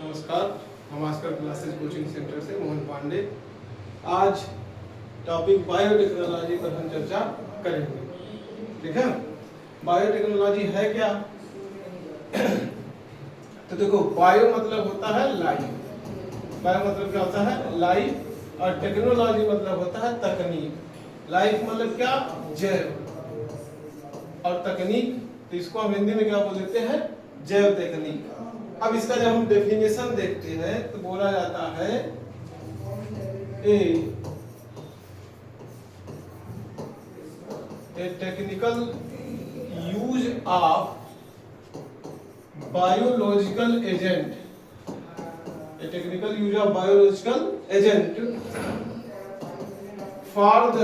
नमस्कार, हम ask her classes coaching centre से मोहन पांडे। आज टॉपिक बायोटेक्नोलॉजी पर हम चर्चा करेंगे। ठीक है, बायोटेक्नोलॉजी है क्या? तो देखो, बायो मतलब होता है लाइफ। बायो मतलब क्या होता है? लाइफ। और टेक्नोलॉजी मतलब होता है तकनीक। लाइफ मतलब क्या? जैव। और तकनीक, तो इसको हम हिंदी में क्या बोल देते हैं? जैव तकनीक। अब इसका जब हम डेफिनेशन देखते हैं तो बोला जाता है a technical use of biological agent. A technical use of biological agent for the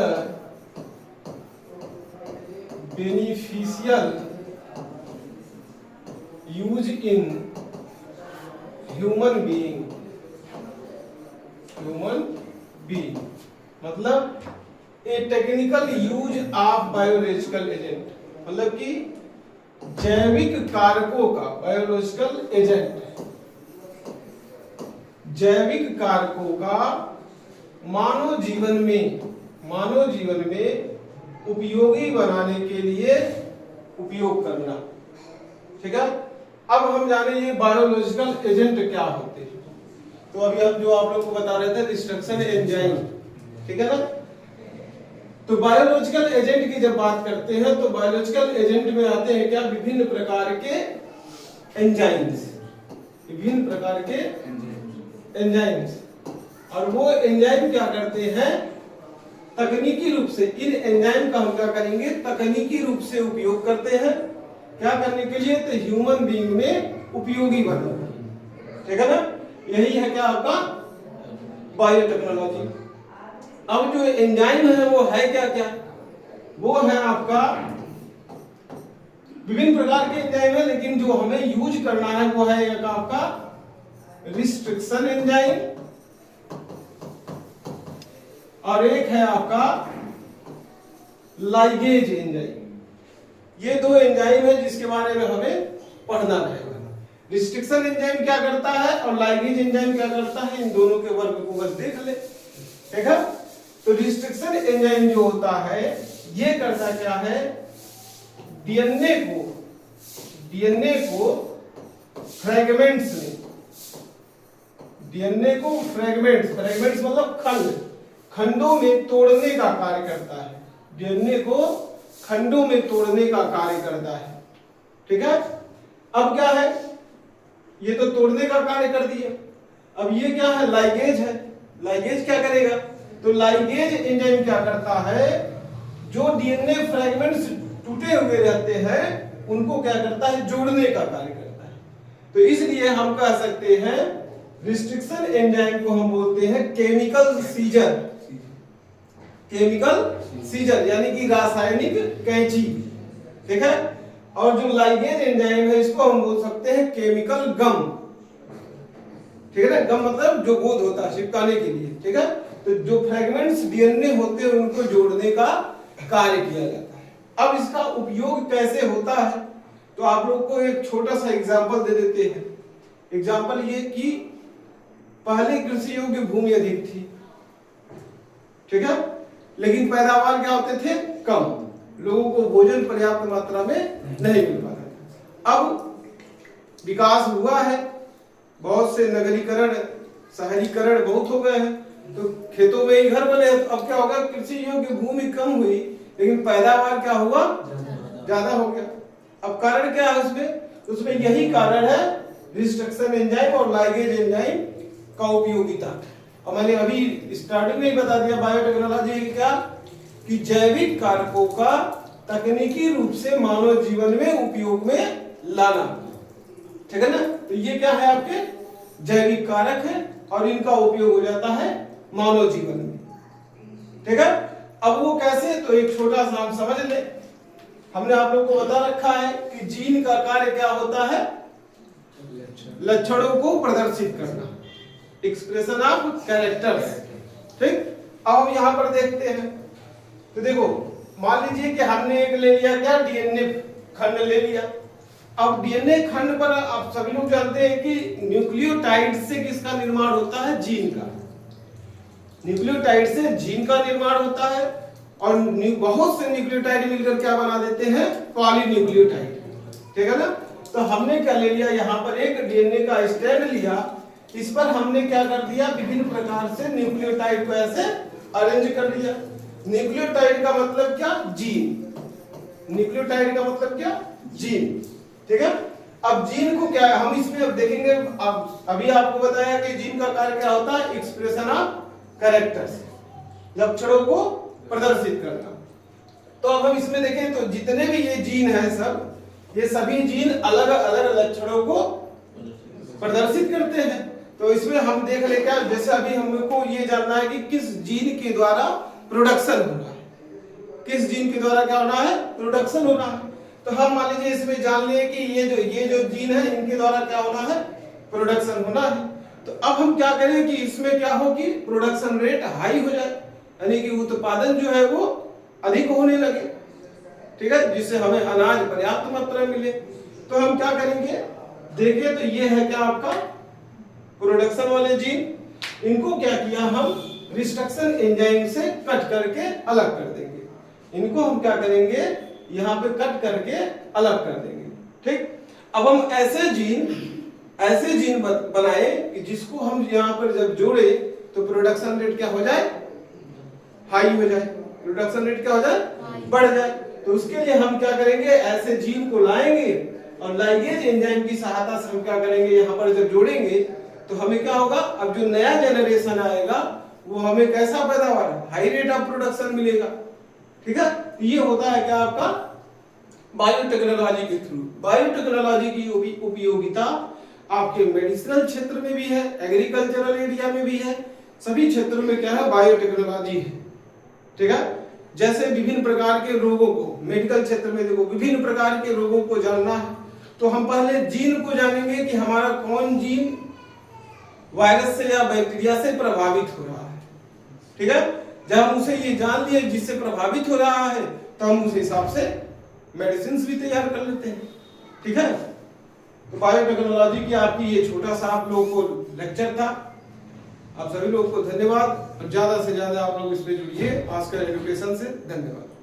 beneficial use in human being. मतलब a technical use of biological agent, मतलब कि जैविक कारकों का, बायोलॉजिकल एजेंट जैविक कारकों का मानव जीवन में उपयोगी बनाने के लिए उपयोग करना। ठीक है, अब हम जाने ये बायोलॉजिकल एजेंट क्या होते हैं। तो अभी हम जो आप लोग को बता रहे थे डिस्ट्रक्शन एंजाइम, ठीक है ना। तो बायोलॉजिकल एजेंट की जब बात करते हैं तो बायोलॉजिकल एजेंट में आते हैं क्या? विभिन्न प्रकार के एंजाइम्स, विभिन्न प्रकार के एंजाइम्स। और वो एंजाइम क्या करते हैं? तकनीकी रूप से इन एंजाइम का हम क्या करेंगे? तकनीकी रूप से उपयोग करते हैं। क्या करने के लिए? तो ह्यूमन बीइंग में उपयोगी बनाना। ठीक है ना, यही है क्या आपका बायोटेक्नोलॉजी। अब जो एंजाइम है वो है क्या क्या? वो है आपका विभिन्न प्रकार के एंजाइम है, लेकिन जो हमें यूज करना है वो है आपका रिस्ट्रिक्शन एंजाइम, और एक है आपका लाइगेज एंजाइम। ये दो एंजाइम है जिसके बारे में हमें पढ़ना रहेगा। रिस्ट्रिक्शन एंजाइम क्या करता है और लाइगेज एंजाइम क्या करता है, इन दोनों के वर्ग को बस देख ले। ठीक है, तो रिस्ट्रिक्शन एंजाइम जो होता है ये करता क्या है? डीएनए को फ्रेगमेंट्स में, डीएनए को फ्रेगमेंट्स मतलब खंडों में तोड़ने का कार्य करता है। डीएनए को खंडों में तोड़ने का कार्य करता है। ठीक है, अब क्या है? ये तो तोड़ने का कार्य कर दिया। अब ये क्या है? लाइगेज है। लाइगेज क्या करेगा? तो लाइगेज एंजाइम क्या करता है? जो डीएनए फ्रेगमेंट्स टूटे हुए रहते हैं उनको क्या करता है? जोड़ने का कार्य करता है। तो इसलिए हम कह सकते हैं रिस्ट्रिक्शन एंजाइम को हम बोलते हैं केमिकल सीजर, यानी कि रासायनिक कैंची। ठीक है, और जो लाइगेज एंजाइम है इसको हम बोल सकते हैं केमिकल गम। ठीक है ना, गम मतलब जो गोंद होता है चिपकाने के लिए। ठीक है, तो जो फ्रेगमेंट्स डीएनए होते हैं उनको जोड़ने का कार्य किया जाता है। अब इसका उपयोग कैसे होता है तो आप लोग को एक छोटा सा एग्जांपल दे देते हैं। एग्जांपल ये कि पहले कृषि योग्य भूमि अधिक थी, ठीक है, लेकिन पैदावार क्या होते थे? कम। लोगों को भोजन पर्याप्त मात्रा में नहीं मिल पा रहा था। अब विकास हुआ है, बहुत से नगरीकरण, शहरीकरण बहुत हो गए हैं, तो खेतों में ही घर बने। अब क्या होगा? कृषि योग्य भूमि कम हुई लेकिन पैदावार क्या हुआ? ज्यादा हो गया। अब कारण क्या है उसमें यही कारण है रिस्ट्रिक्शन एंजाइम और लाइगेज एंजाइम का उपयोगिता। और मैंने अभी स्टार्टिंग में ही बता दिया बायोटेक्नोलॉजी क्या कि जैविक कारकों का तकनीकी रूप से मानव जीवन में उपयोग में लाना। ठीक है ना, तो ये क्या है? आपके जैविक कारक है और इनका उपयोग हो जाता है मानव जीवन में। ठीक है, अब वो कैसे? तो एक छोटा सा हम समझ ले। हमने आप लोग को बता रखा है कि जीन का कार्य क्या होता है? लक्षणों को प्रदर्शित करना, एक्सप्रेशन ऑफ कैरेक्टर्स। ठीक, अब हम यहां पर देखते हैं तो देखो, मान लीजिए कि हमने एक ले लिया क्या? डीएनए खंड ले लिया। अब डीएनए खंड पर आप सभी लोग जानते हैं कि न्यूक्लियोटाइड से किसका निर्माण होता है? जीन का। न्यूक्लियोटाइड से जीन का निर्माण होता है और बहुत से न्यूक्लियोटाइड मिलकर क्या बना देते हैं? पॉलीन्यूक्लियोटाइड। ठीक है ना? तो हमने क्या ले लिया, यहाँ पर एक डीएनए का स्ट्रैंड लिया, इस पर हमने क्या कर दिया, विभिन्न प्रकार से न्यूक्लियोटाइड को ऐसे अरेंज कर दिया। न्यूक्लियोटाइड का मतलब क्या? जीन। न्यूक्लियोटाइड का मतलब क्या? जीन। ठीक है। अब जीन को क्या है, हम इसमें अब देखेंगे। अब अभी आपको बताया कि जीन का कार्य क्या होता है? एक्सप्रेशन ऑफ कैरेक्टर्स, लक्षणों को प्रदर्शित करना। तो अब हम इसमें देखें तो जितने भी ये जीन है सब, ये सभी जीन अलग अलग लक्षणों को प्रदर्शित करते हैं। तो इसमें हम देख ले क्या, जैसे अभी हमको ये जानना है कि किस जीन के द्वारा प्रोडक्शन होना है, किस जीन के द्वारा क्या होना है? प्रोडक्शन होना है। तो हम मान लीजिए इसमें जान लिए कि ये जो जीन है इनके द्वारा क्या होना है? प्रोडक्शन होना है। तो अब हम क्या करें कि इसमें क्या हो कि प्रोडक्शन रेट हाई हो जाए, यानी कि उत्पादन जो है वो अधिक होने लगे। ठीक है, जिससे हमें अनाज पर्याप्त मात्रा में मिले। तो हम क्या करेंगे, देखिए तो ये है क्या आपका प्रोडक्शन वाले जीन। इनको क्या किया, हम रिस्ट्रक्शन एंजाइम से कट करके अलग कर देंगे। इनको हम क्या करेंगे, यहाँ पे कट करके अलग कर देंगे। ठीक। अब हम ऐसे जीन बनाए कि जिसको हम यहाँ पर जब जोड़े तो प्रोडक्शन रेट क्या हो जाए? हाई हो जाए। प्रोडक्शन रेट क्या हो जाए? बढ़ जाए। तो उसके लिए हम क्या करेंगे, ऐसे जीन को लाएंगे और लाइगेज एंजाइम की सहायता से हम क्या करेंगे, यहाँ पर जब जोड़ेंगे तो हमें क्या होगा, अब जो नया जनरेशन आएगा वो हमें कैसा पैदावार, हाई रेट ऑफ प्रोडक्शन मिलेगा। ठीक है। ये होता है क्या आपका बायोटेक्नोलॉजी के थ्रू। बायोटेक्नोलॉजी की उपयोगिता आपके मेडिसिनल क्षेत्र में भी है, एग्रीकल्चरल एरिया में भी है, सभी क्षेत्रों में क्या है? बायोटेक्नोलॉजी है। ठीक है। जैसे विभिन्न प्रकार के रोगों को, मेडिकल क्षेत्र में देखो विभिन्न प्रकार के रोगों को जानना है तो हम पहले जीन को जानेंगे कि हमारा कौन जीन वायरस से या बैक्टीरिया से प्रभावित हो रहा है। ठीक है। जब हम उसे ये जान लिए जिससे प्रभावित हो रहा है तो हम उस हिसाब से मेडिसिन भी तैयार कर लेते हैं। ठीक है। तो बायोटेक्नोलॉजी की आपकी ये छोटा सा आप लोगों को लेक्चर था। आप सभी लोगों को धन्यवाद और ज्यादा से ज्यादा आप लोग इसमें जुड़िए आस्कर एजुकेशन से। धन्यवाद।